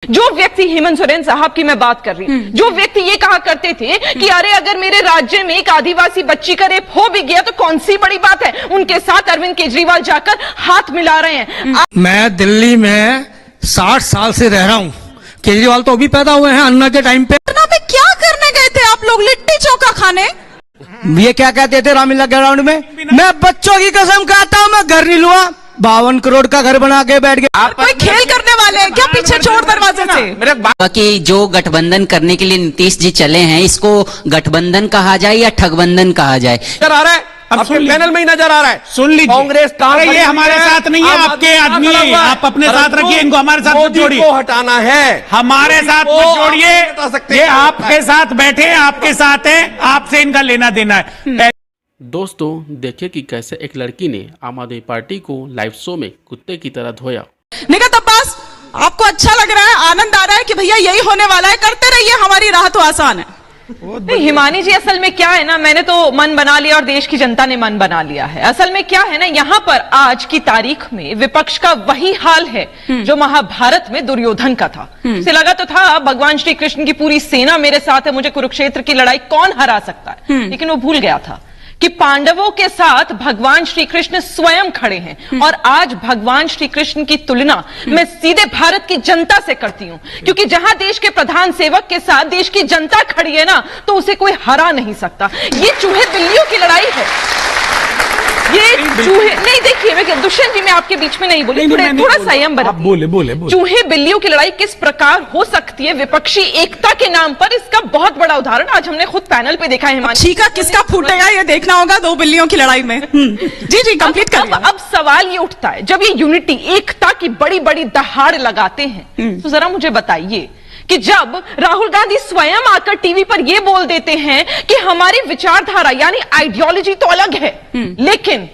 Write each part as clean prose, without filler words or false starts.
जो व्यक्ति हेमंत सोरेन साहब की मैं बात कर रही हूँ, जो व्यक्ति ये कहा करते थे कि अरे अगर मेरे राज्य में एक आदिवासी बच्ची का रेप हो भी गया तो कौन सी बड़ी बात है, उनके साथ अरविंद केजरीवाल जाकर हाथ मिला रहे हैं। मैं दिल्ली में 60 साल से रह रहा हूँ। केजरीवाल तो अभी पैदा हुए हैं अन्ना के टाइम पे। क्या करने गए थे आप लोग? लिट्टी चोखा खाने? ये क्या कहते थे रामलीला ग्राउंड में? मैं बच्चों की कसम खाता हूँ, मैं घर नहीं लुआ। 52 करोड़ का घर बना के बैठ गए। आप कोई खेल करने वाले हैं क्या पीछे चोर दरवाजे से? कि जो गठबंधन करने के लिए नीतीश जी चले हैं, इसको गठबंधन कहा जाए या ठगबंधन कहा जाए? नजर आ रहा है, आपके पैनल में ही नजर आ रहा है। सुन लीजिए, कांग्रेस ये हमारे साथ नहीं है, आपके आदमी है, आप अपने साथ रखिए, इनको हमारे साथ मत जोड़िए। को हटाना है, हमारे साथ मत जोड़िए। ये आपके साथ बैठे, आपके साथ है, आपसे इनका लेना देना है। दोस्तों देखिए कि कैसे एक लड़की ने आम आदमी पार्टी को लाइव शो में कुत्ते की तरह धोया। निगत अब्बास, आपको अच्छा लग रहा है, आनंद आ रहा है कि भैया यही होने वाला है, करते रहिए, हमारी राह तो आसान है। हिमानी जी, असल में क्या है ना, मैंने तो मन बना लिया और देश की जनता ने मन बना लिया है। असल में क्या है ना, यहाँ पर आज की तारीख में विपक्ष का वही हाल है जो महाभारत में दुर्योधन का था। उसे लगा तो था भगवान श्री कृष्ण की पूरी सेना मेरे साथ है, मुझे कुरुक्षेत्र की लड़ाई कौन हरा सकता है, लेकिन वो भूल गया था कि पांडवों के साथ भगवान श्री कृष्ण स्वयं खड़े हैं। और आज भगवान श्री कृष्ण की तुलना मैं सीधे भारत की जनता से करती हूं, क्योंकि जहां देश के प्रधान सेवक के साथ देश की जनता खड़ी है ना, तो उसे कोई हरा नहीं सकता। ये चूहे बिल्लियों की लड़ाई है, ये चूहे नहीं। देखिए दुष्यंत जी, मैं आपके बीच में नहीं बोली, थोड़ा संयम बरतिए। बोले। चूहे बिल्लियों की लड़ाई किस प्रकार हो सकती है विपक्षी एकता के नाम पर, इसका बहुत बड़ा उदाहरण आज हमने खुद पैनल पे देखा है। चीका किसका फूटेगा ये देखना होगा दो बिल्लियों की लड़ाई में। जी कंप्लीट करिए। अब सवाल ये उठता है, जब ये यूनिटी एकता की बड़ी बड़ी दहाड़ लगाते हैं, तो जरा मुझे बताइए कि जब राहुल गांधी स्वयं आकर टीवी पर यह बोल देते हैं कि हमारी विचारधारा यानी आइडियोलॉजी तो अलग है, लेकिन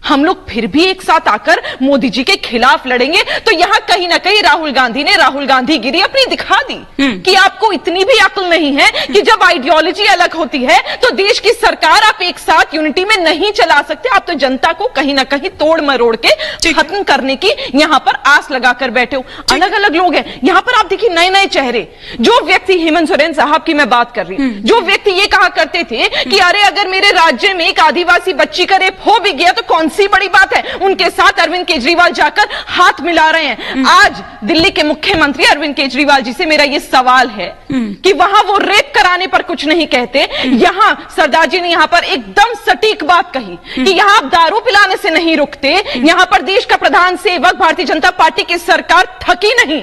हम लोग फिर भी एक साथ आकर मोदी जी के खिलाफ लड़ेंगे, तो यहां कहीं ना कहीं राहुल गांधी ने राहुल गांधी गिरी अपनी दिखा दी कि आपको इतनी भी अक्ल नहीं है कि जब आइडियोलॉजी अलग होती है तो देश की सरकार आप एक साथ यूनिटी में नहीं चला सकते। आप तो जनता को कहीं ना कहीं तोड़ मरोड़ के खत्म करने की यहां पर आस लगाकर बैठे हो। अलग अलग लोग हैं यहां पर, आप देखिए नए नए चेहरे। जो व्यक्ति हेमंत सोरेन साहब की मैं बात कर रही हूं, जो व्यक्ति ये कहा करते थे कि अरे अगर मेरे राज्य में एक आदिवासी बच्ची का रेप हो भी गया तो कौन सी बड़ी बात है, उनके साथ अरविंद केजरीवाल जाकर हाथ मिला रहे हैं। आज दिल्ली के मुख्यमंत्री अरविंद केजरीवाल जी से मेरा यह सवाल है कि वहां वो रेप कराने पर कुछ नहीं कहते, यहां सरदार जी ने यहां पर एकदम सटीक बात कही कि यहां आप दारू पिलाने से नहीं रुकते। यहां पर देश का प्रधान सेवक भारतीय जनता पार्टी की सरकार थकी नहीं,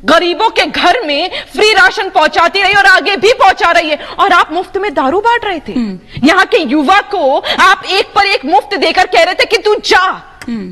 गरीबों के घर में फ्री राशन पहुंचाती रही और आगे भी पहुंचा रही है, और आप मुफ्त में दारू बांट रहे थे। यहां के युवा को आप एक पर एक मुफ्त देकर कह रहे थे कि तू जा,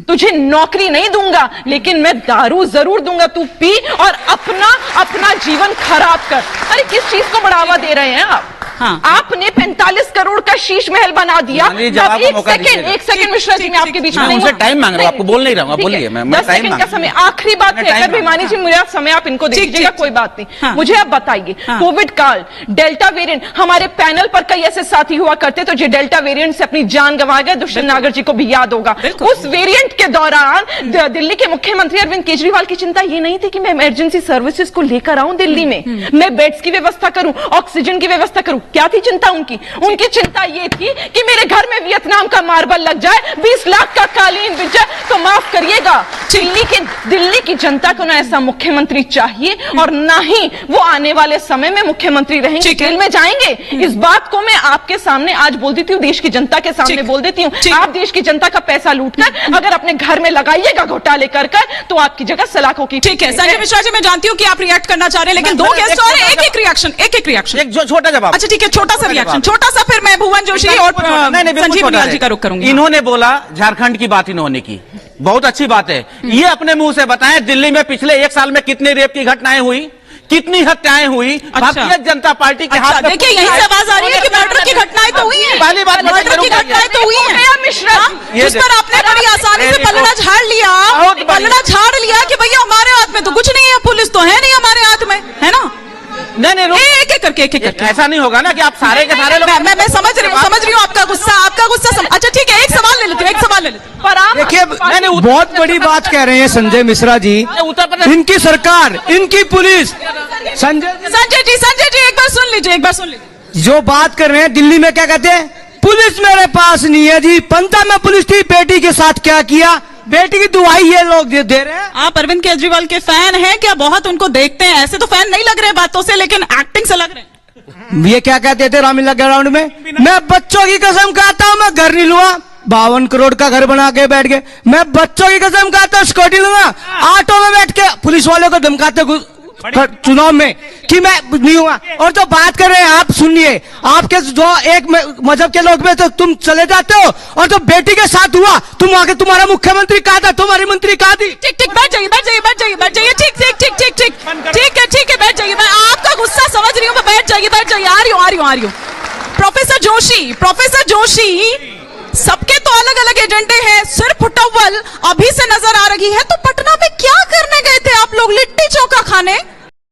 तुझे नौकरी नहीं दूंगा लेकिन मैं दारू जरूर दूंगा, तू पी और अपना जीवन खराब कर। अरे किस चीज को बढ़ावा दे रहे हैं आप? हाँ। आपने 45 करोड़ का शीश महल बना दिया। एक सेकंड मिश्रा जी, मैं आपके बीच में नहीं, टाइम मांग रहा हूं, आपको बोल नहीं रहा हूं, बोलिए। 10 सेकंड का समय, आखिरी बात है भिमानी जी, मुझे समय आप इनको दे दीजिएगा, कोई बात नहीं। मुझे आप बताइए, कोविड काल डेल्टा वेरिएंट, हमारे पैनल पर कई ऐसे साथी हुआ करते तो जो डेल्टा वेरिएंट से अपनी जान गंवा गए, दुष्यंत नागर जी को भी याद होगा। उस वेरिएंट के दौरान दिल्ली के मुख्यमंत्री अरविंद केजरीवाल की चिंता ये नहीं थी कि मैं इमरजेंसी सर्विसेज को लेकर आऊं दिल्ली में, मैं बेड्स की व्यवस्था करूं, ऑक्सीजन की व्यवस्था करूं। क्या थी चिंता उनकी? उनकी चिंता ये थी कि मेरे घर में वियतनाम का मार्बल लग जाए, 20 लाख का कालीन बिक जाए तो माफ करिएगा, दिल्ली की जनता को ना ऐसा मुख्यमंत्री चाहिए और ना ही वो आने वाले समय में मुख्यमंत्री रहेंगे, जेल में जाएंगे। इस बात को मैं आपके सामने आज बोल देती हूँ, देश की जनता के सामने बोल देती हूँ। आप देश की जनता का पैसा लूटकर अगर अपने घर में लगाइएगा घोटाले कर तो आपकी जगह सलाखों की। ठीक है संजय मिश्रा जी, मैं जानती हूँ कि आप रिएक्ट करना चाह रहे हैं, लेकिन दो गेस्ट और एक रिएक्शन, एक रिएक्शन, एक छोटा जवाब। अच्छा ठीक है, छोटा सा रिएक्शन, छोटा सा, फिर मैं भुवन जोशी और संजीव नियाल जी का रुख करूंगी। इन्होंने बोला झारखंड की बात, इन्होंने की, बहुत अच्छी बात है। ये अपने मुंह से बताएं दिल्ली में पिछले 1 साल में कितनी रेप की घटनाएं हुई, कितनी हत्याएं हुई। भारतीय जनता पार्टी के हाथ में देखिए यही से आवाज आ रही है कि मर्डर की घटनाएं तो हुई है, पहली बात मर्डर की घटनाएं तो हुई है मिश्रा, जिस पर आपने बड़ी आसानी से पलड़ा झाड़ लिया कि भैया हमारे हाथ में तो कुछ नहीं है, पुलिस तो है नहीं हमारे हाथ में, है ना? नहीं, एक करके ऐसा नहीं होगा ना कि आप सारे के सारे लोग। मैं समझ रही हूँ आपका गुस्सा। अच्छा ठीक है, एक सवाल ले लेती हूँ, देखिए बहुत बड़ी बात कह रहे हैं संजय मिश्रा जी। उत्तर प्रदेश इनकी सरकार, इनकी पुलिस, संजय जी एक बार सुन लीजिए। जो बात कर रहे हैं दिल्ली में क्या कहते हैं, पुलिस मेरे पास नहीं है जी, पंता में पुलिस थी, बेटी के साथ क्या किया, बेटी की दुहाई ये लोग दे रहे हैं। आप अरविंद केजरीवाल के फैन हैं क्या? बहुत उनको देखते हैं, ऐसे तो फैन नहीं लग रहे बातों से, लेकिन एक्टिंग से लग रहे हैं। ये क्या कहते थे रामलीला ग्राउंड में, मैं बच्चों की कसम खाता हूं मैं घर नहीं लूंगा, 52 करोड़ का घर बना के बैठ गए, मैं बच्चों की कसम खाता हूं स्कूटी लूंगा, ऑटो में बैठ के पुलिस वालों को धमकाते चुनाव में कि मैं नहीं हुआ। और जो बात कर रहे हैं आप सुनिए, आपके जो एक मजहब के लोग में तो तुम चले जाते हो, और जो बेटी के साथ हुआ तुम आगे, तुम्हारा मुख्यमंत्री कहा था, तुम्हारी मंत्री कहा थी। ठीक बैठ जाइए ठीक है बैठ जाइए, मैं आपका गुस्सा समझ रही हूँ, बैठ जाइए आ रही हूँ। प्रोफेसर जोशी, सबके तो अलग अलग एजेंडे हैं, सिर्फ फुटअव्वल अभी से नजर आ रही है, तो पटना में क्या करने गए थे आप लोग? लिट्टी चोखा खाने?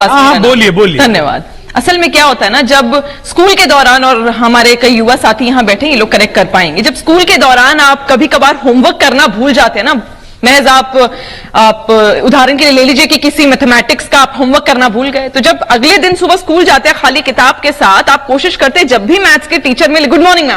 हाँ बोलिए। धन्यवाद। असल में क्या होता है ना, जब स्कूल के दौरान, और हमारे कई युवा साथी यहाँ बैठे, ये लोग करेक्ट कर पाएंगे, जब स्कूल के दौरान आप कभी कभार होमवर्क करना भूल जाते हैं ना, महज आप उदाहरण के लिए ले लीजिए कि किसी मैथमेटिक्स का आप होमवर्क करना भूल गए, तो जब अगले दिन सुबह स्कूल जाते हैं खाली किताब के साथ, आप कोशिश करते हैं जब भी मैथ्स के टीचर मिले, गुड मॉर्निंग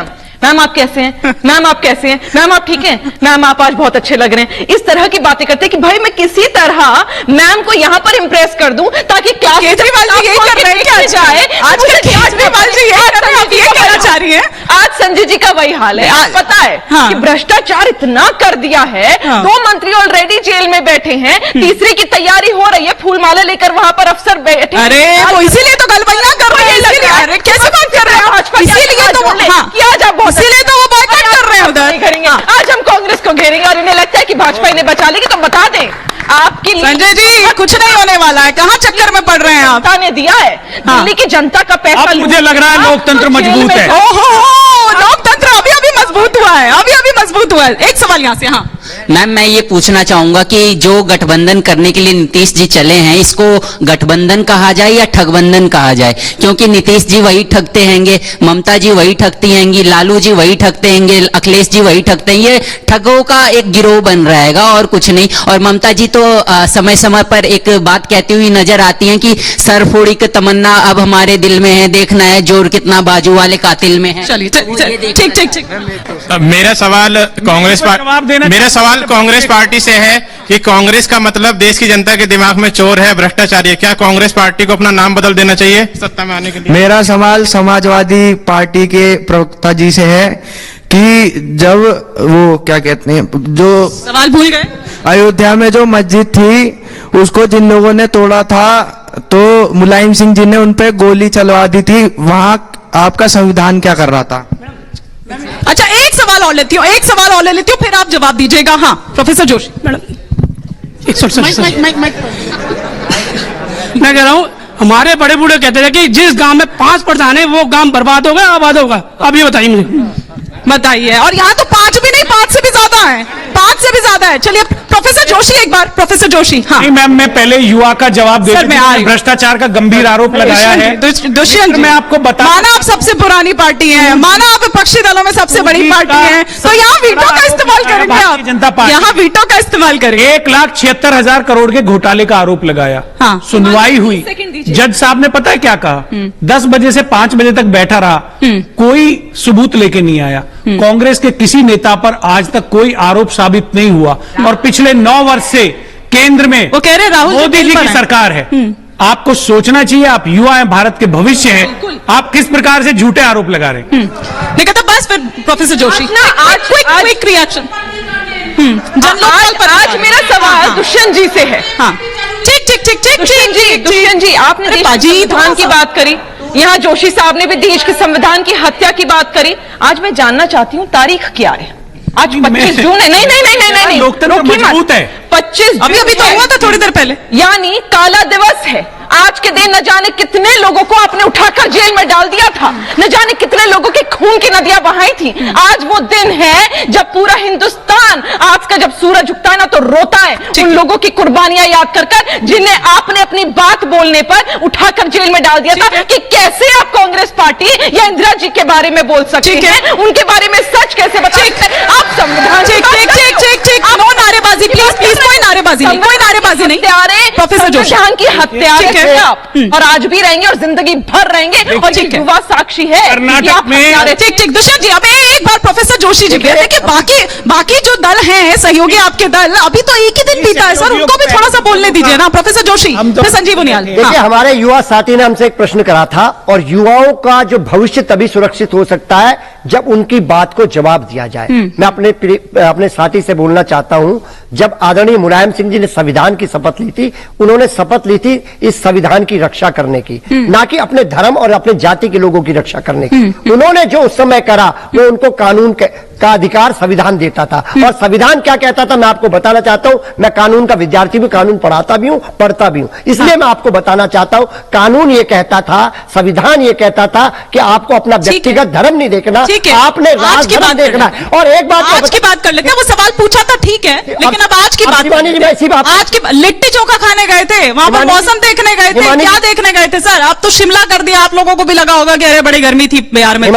मैम आप कैसे हैं, मैम आप कैसे हैं, मैम आप ठीक हैं, मैम आप आज बहुत अच्छे लग रहे हैं, इस तरह की बातें करते हैं कि भाई मैं किसी तरह मैम को यहां पर इंप्रेस कर दूं ताकि क्लास केजरीवाल जी यही कर रहे हैं क्या? जाए आजकल केजरीवाल जी यही कर रहे हैं, आप ये कहना चाह रही हैं? आज संजय जी का वही हाल है। पता है कि भ्रष्टाचार इतना कर दिया है, 2 मंत्री ऑलरेडी जेल में बैठे हैं, तीसरे की तैयारी हो रही है, फूलमाला लेकर वहां पर अफसर बैठे। अरे वो इसीलिए तो गलबैया कर रहे हैं, कैसे बात कर रहे हैं भाजपा? इसीलिए तो इसीलिए तो वो बायकॉट कर रहे हैं उधर। करेंगे आज हम कांग्रेस को घेरेंगे, और इन्हें लगता है कि भाजपा इन्हें बचा लेगी, तो बता दें आपकी संजय जी कुछ नहीं होने वाला है, कहाँ चक्कर में पड़ रहे हैं आप? जनता ने दिया है, दिल्ली की जनता का पैसा। मुझे लग रहा है लोकतंत्र मजबूत है। लोकतंत्र अभी मजबूत हुआ है, मजबूत हुआ है। एक सवाल यहाँ से। हाँ मैम, मैं ये पूछना चाहूंगा कि जो गठबंधन करने के लिए नीतीश जी चले हैं, इसको गठबंधन कहा जाए या ठगबंधन कहा जाए? क्योंकि नीतीश जी वही ठगते हैंगे, ममता जी वही ठगती हैंगी, लालू जी वही ठगते हैंगे, अखिलेश जी वही ठगते हैं, ये ठगों का एक गिरोह बन रहेगा और कुछ नहीं। और ममता जी तो समय समय पर एक बात कहती हुई नजर आती हैं कि सर फोड़ी की तमन्ना अब हमारे दिल में है, देखना है जोर कितना बाजू वाले कातिल में है। चलिए ठीक। मेरा सवाल कांग्रेस पार्टी से है कि कांग्रेस का मतलब देश की जनता के दिमाग में चोर है, भ्रष्टाचारी है, क्या कांग्रेस पार्टी को अपना नाम बदल देना चाहिए सत्ता में आने के लिए? मेरा सवाल समाजवादी पार्टी के प्रवक्ता जी से है कि जब वो क्या कहते हैं, जो सवाल भूल गए, अयोध्या में जो मस्जिद थी उसको जिन लोगों ने तोड़ा था, तो मुलायम सिंह जी ने उनपे गोली चलवा दी थी, वहां आपका संविधान क्या कर रहा था? अच्छा एक सवाल और लेती हूँ, फिर आप जवाब दीजिएगा। हाँ प्रोफेसर जोशी मैडम, मैं कह रहा हूँ हमारे बड़े बूढ़े कहते थे कि जिस गांव में 5 प्रधान है वो गांव बर्बाद होगा आबाद होगा। अब ये बताइए मुझे, बताइए। और यहाँ तो 5 भी नहीं, 5 से भी ज्यादा है, 5 से भी ज्यादा है। चलिए प्रोफेसर जोशी एक बार, प्रोफेसर जोशी। हाँ नहीं मैम, मैं पहले युवा का जवाब दे, भ्रष्टाचार का गंभीर आरोप लगाया है। दुष्यंत मैं आपको बता, माना आप सबसे पुरानी पार्टी है, माना आप विपक्षी दलों में सबसे बड़ी पार्टी है, तो यहाँ वीटो का इस्तेमाल करेंगे आप? जनता पार्टी यहाँ वीटो का इस्तेमाल करेंगे। 1,76,000 करोड़ के घोटाले का आरोप लगाया। हाँ। सुनवाई हुई, जज साहब ने पता है क्या कहा? 10 बजे से 5 बजे तक बैठा रहा, कोई सबूत लेके नहीं आया। कांग्रेस के किसी नेता पर आज तक कोई आरोप साबित नहीं हुआ, और पिछले 9 वर्ष से केंद्र में वो कह रहे राहुल मोदी जी की सरकार है। आपको सोचना चाहिए, आप युवा हैं, भारत के भविष्य हैं, आप किस प्रकार से झूठे आरोप लगा रहे हैं? नहीं कहता बस फिर प्रोफेसर जोशी क्विक रिएक्शन। आज मेरा सवाल दुष्यंत जी से है। हाँ दुष्यंत जी आपने देश के संविधान की बात करी, यहाँ जोशी साहब ने भी देश के संविधान की हत्या की बात करी। आज मैं जानना चाहती हूँ तारीख क्या है? आज 25 जून है। नहीं, लोकतंत्र मजबूत है। 25 अभी तो हुआ था थोड़ी देर पहले, यानी काला दिवस है। आज के दिन न जाने कितने लोगों को आपने उठाकर जेल में डाल दिया था, न जाने कितने लोगों के खून की नदियां बहाई थी। आज वो दिन है जब पूरा हिंदुस्तान आज का जब सूरज उगता है ना तो रोता है उन लोगों की कुर्बानियां याद कर जिन्हें आपने अपनी बात बोलने पर उठाकर जेल में डाल दिया था। कि कैसे आप कांग्रेस पार्टी या इंदिरा जी के बारे में बोल सकते हैं, उनके बारे में सच कैसे बता सकते हैं? आप संविधान नारेबाजी, प्लीज प्लीज, कोई नारेबाजी नहीं, कोई नारेबाजी नहीं। प्रोफेसर जोशी संविधान की हत्यारे हैं आप, और आज भी रहेंगे और जिंदगी भर रहेंगे, और ये युवा साक्षी है कर्नाटक में। ठीक दुष्यंत जी, अब एक बार प्रोफेसर जोशी जी देखिए, बाकी जो दल हैं सहयोगी आपके दल, अभी तो एक ही दिन बीता है सर, उनको भी थोड़ा सा बोलने दीजिए ना। प्रोफेसर जोशी, फिर संजीव उनियाल। देखिए, हमारे युवा साथी ने हमसे एक प्रश्न करा था, और युवाओं का जो भविष्य तभी सुरक्षित हो सकता है जब उनकी बात को जवाब दिया जाए। मैं अपने साथी से बोलना चाहता हूं, जब आदरणीय मुलायम सिंह जी ने संविधान की शपथ ली थी, उन्होंने शपथ ली थी इस संविधान की रक्षा करने की, ना कि अपने धर्म और अपने जाति के लोगों की रक्षा करने की। उन्होंने जो उस समय करा वो उनको कानून का अधिकार संविधान देता था, और संविधान क्या कहता था मैं आपको बताना चाहता हूं। मैं कानून का विद्यार्थी भी, कानून पढ़ाता भी हूं, पढ़ता भी हूं, इसलिए मैं आपको बताना चाहता हूं, कानून ये कहता था, संविधान ये कहता था कि आपको अपना व्यक्तिगत धर्म नहीं देखना, आपने राज धर्म देखना है। और एक बात आज की बात कर लेते हैं, वो सवाल पूछा था ठीक है, लेकिन अब आज की बात, आज की लिट्टी चोखा खाने गए थे, वहां पर मौसम देखने गए थे, क्या देखने गए थे सर? अब तो शिमला कर दिया, आप लोगों को भी लगा होगा कि अरे बड़ी गर्मी थी बिहार में।